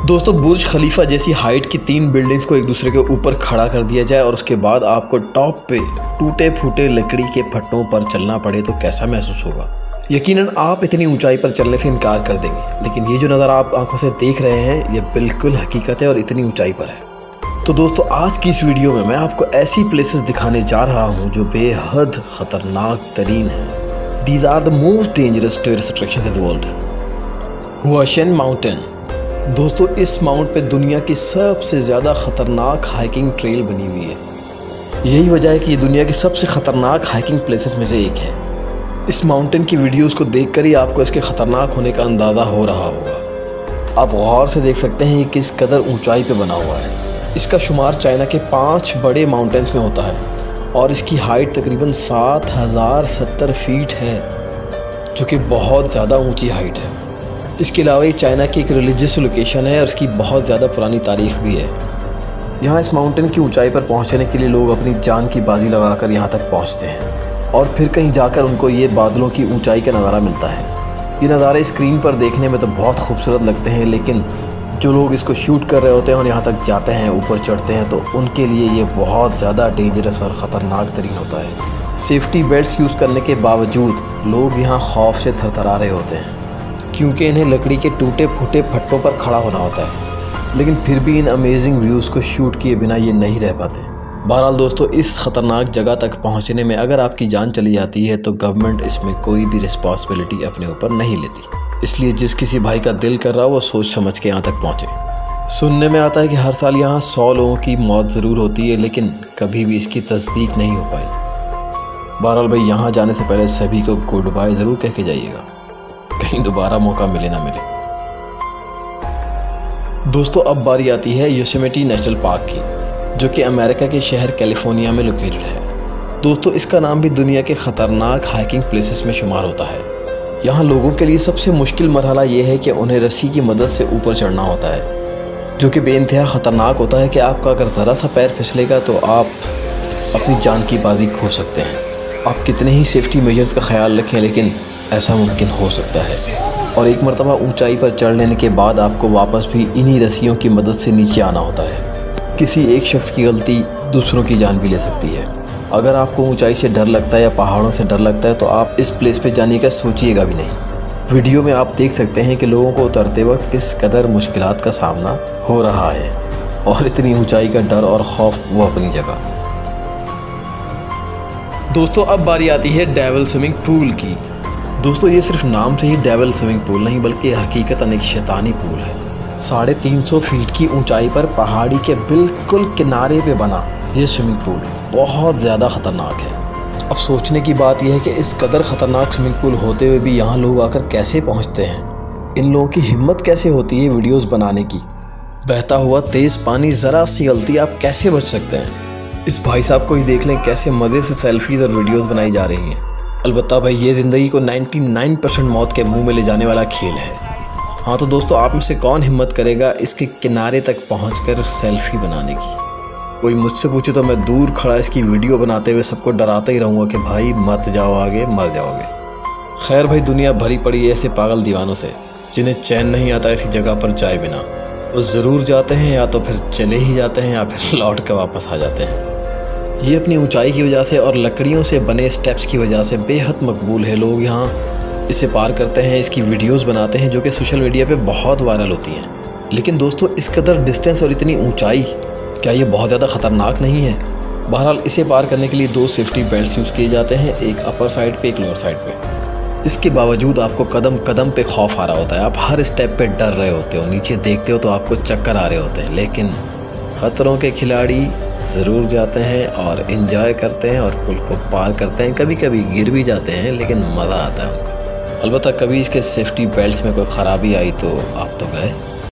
दोस्तों बुर्ज खलीफा जैसी हाइट की 3 बिल्डिंग्स को एक दूसरे के ऊपर खड़ा कर दिया जाए और उसके बाद आपको टॉप पे टूटे फूटे लकड़ी के फट्टों पर चलना पड़े तो कैसा महसूस होगा। यकीनन आप इतनी ऊंचाई पर चलने से इनकार कर देंगे, लेकिन ये जो नज़ारा आप आंखों से देख रहे हैं ये बिल्कुल हकीकत है और इतनी ऊंचाई पर है। तो दोस्तों आज की इस वीडियो में मैं आपको ऐसी प्लेसेस दिखाने जा रहा हूँ जो बेहद ख़तरनाक तरीन है। These are the most dangerous tourist attractions in the world. Huashan mountain. दोस्तों इस माउंट पे दुनिया की सबसे ज़्यादा ख़तरनाक हाइकिंग ट्रेल बनी हुई है। यही वजह है कि ये दुनिया की सबसे ख़तरनाक हाइकिंग प्लेसेस में से एक है। इस माउंटेन की वीडियोस को देखकर ही आपको इसके ख़तरनाक होने का अंदाज़ा हो रहा होगा। आप गौर से देख सकते हैं ये किस कदर ऊंचाई पे बना हुआ है। इसका शुमार चाइना के 5 बड़े माउंटेन्स में होता है और इसकी हाइट तकरीबन 7070 फीट है, जो कि बहुत ज़्यादा ऊँची हाइट है। इसके अलावा ये चाइना की एक रिलीजियस लोकेशन है और इसकी बहुत ज़्यादा पुरानी तारीख भी है। यहाँ इस माउंटेन की ऊंचाई पर पहुँचने के लिए लोग अपनी जान की बाजी लगाकर यहाँ तक पहुँचते हैं और फिर कहीं जाकर उनको ये बादलों की ऊंचाई का नज़ारा मिलता है। ये नज़ारे स्क्रीन पर देखने में तो बहुत खूबसूरत लगते हैं, लेकिन जो लोग इसको शूट कर रहे होते हैं और यहाँ तक जाते हैं, ऊपर चढ़ते हैं, तो उनके लिए ये बहुत ज़्यादा डेंजरस और ख़तरनाक तरीन होता है। सेफ्टी बेल्ट्स यूज़ करने के बावजूद लोग यहाँ खौफ से थरथरा रहे होते हैं, क्योंकि इन्हें लकड़ी के टूटे फूटे फट्टों पर खड़ा होना होता है, लेकिन फिर भी इन अमेजिंग व्यूज़ को शूट किए बिना ये नहीं रह पाते। बहरहाल दोस्तों इस ख़तरनाक जगह तक पहुंचने में अगर आपकी जान चली जाती है तो गवर्नमेंट इसमें कोई भी रिस्पॉन्सिबिलिटी अपने ऊपर नहीं लेती। इसलिए जिस किसी भाई का दिल कर रहा हो वो सोच समझ के यहाँ तक पहुँचे। सुनने में आता है कि हर साल यहाँ 100 लोगों की मौत ज़रूर होती है, लेकिन कभी भी इसकी तस्दीक नहीं हो पाई। बहरहाल भाई यहाँ जाने से पहले सभी को गुड बाय ज़रूर कह के जाइएगा, कहीं दोबारा मौका मिले ना मिले। दोस्तों अब बारी आती है योसेमिटी नेशनल पार्क की, जो कि अमेरिका के शहर कैलिफोर्निया में लोकेटेड है। दोस्तों इसका नाम भी दुनिया के ख़तरनाक हाइकिंग प्लेसेस में शुमार होता है। यहाँ लोगों के लिए सबसे मुश्किल मरहला ये है कि उन्हें रस्सी की मदद से ऊपर चढ़ना होता है, जो कि बेइंतहा ख़तरनाक होता है कि आपका अगर ज़रा सा पैर फिसलेगा तो आप अपनी जान की बाजी खो सकते हैं। आप कितने ही सेफ्टी मेजर्स का ख्याल रखें, लेकिन ऐसा मुमकिन हो सकता है। और एक मरतबा ऊंचाई पर चढ़ लेने के बाद आपको वापस भी इन्हीं रस्सियों की मदद से नीचे आना होता है। किसी एक शख्स की गलती दूसरों की जान भी ले सकती है। अगर आपको ऊंचाई से डर लगता है या पहाड़ों से डर लगता है तो आप इस प्लेस पे जाने का सोचिएगा भी नहीं। वीडियो में आप देख सकते हैं कि लोगों को उतरते वक्त किस कदर मुश्किलात का सामना हो रहा है, और इतनी ऊंचाई का डर और खौफ वो अपनी जगह। दोस्तों अब बारी आती है डेविल स्विमिंग पूल की। दोस्तों ये सिर्फ नाम से ही डेविल स्विमिंग पूल नहीं बल्कि हकीकतन एक शैतानी पूल है। 350 फीट की ऊंचाई पर पहाड़ी के बिल्कुल किनारे पे बना ये स्विमिंग पूल बहुत ज़्यादा ख़तरनाक है। अब सोचने की बात यह है कि इस कदर ख़तरनाक स्विमिंग पूल होते हुए भी यहाँ लोग आकर कैसे पहुँचते हैं। इन लोगों की हिम्मत कैसे होती है वीडियोज़ बनाने की। बहता हुआ तेज़ पानी, ज़रा सी गलती आप कैसे बच सकते हैं। इस भाई साहब को ही देख लें कैसे मज़े से सेल्फीज़ और वीडियोज़ बनाई जा रही हैं। अलबत्ता भाई ये ज़िंदगी को 99% मौत के मुंह में ले जाने वाला खेल है। हाँ तो दोस्तों आप में से कौन हिम्मत करेगा इसके किनारे तक पहुंचकर सेल्फी बनाने की। कोई मुझसे पूछे तो मैं दूर खड़ा इसकी वीडियो बनाते हुए सबको डराता ही रहूँगा कि भाई मत जाओ आगे, मर जाओगे। खैर भाई दुनिया भरी पड़ी है ऐसे पागल दीवानों से जिन्हें चैन नहीं आता ऐसी जगह पर जाए बिना। वो ज़रूर जाते हैं, या तो फिर चले ही जाते हैं या फिर लौट कर वापस आ जाते हैं। ये अपनी ऊंचाई की वजह से और लकड़ियों से बने स्टेप्स की वजह से बेहद मकबूल है। लोग यहाँ इसे पार करते हैं, इसकी वीडियोस बनाते हैं जो कि सोशल मीडिया पे बहुत वायरल होती हैं। लेकिन दोस्तों इस कदर डिस्टेंस और इतनी ऊंचाई, क्या ये बहुत ज़्यादा ख़तरनाक नहीं है? बहरहाल इसे पार करने के लिए 2 सेफ्टी बेल्ट्स यूज़ किए जाते हैं, एक अपर साइड पे एक लोअर साइड पे। इसके बावजूद आपको कदम कदम पे खौफ आ रहा होता है, आप हर स्टेप पे डर रहे होते हो, नीचे देखते हो तो आपको चक्कर आ रहे होते हैं। लेकिन ख़तरों के खिलाड़ी ज़रूर जाते हैं और इन्जॉय करते हैं और पुल को पार करते हैं। कभी कभी गिर भी जाते हैं लेकिन मज़ा आता है उनको। अलबत्ता कभी इसके सेफ्टी बेल्ट्स में कोई ख़राबी आई तो आप तो गए।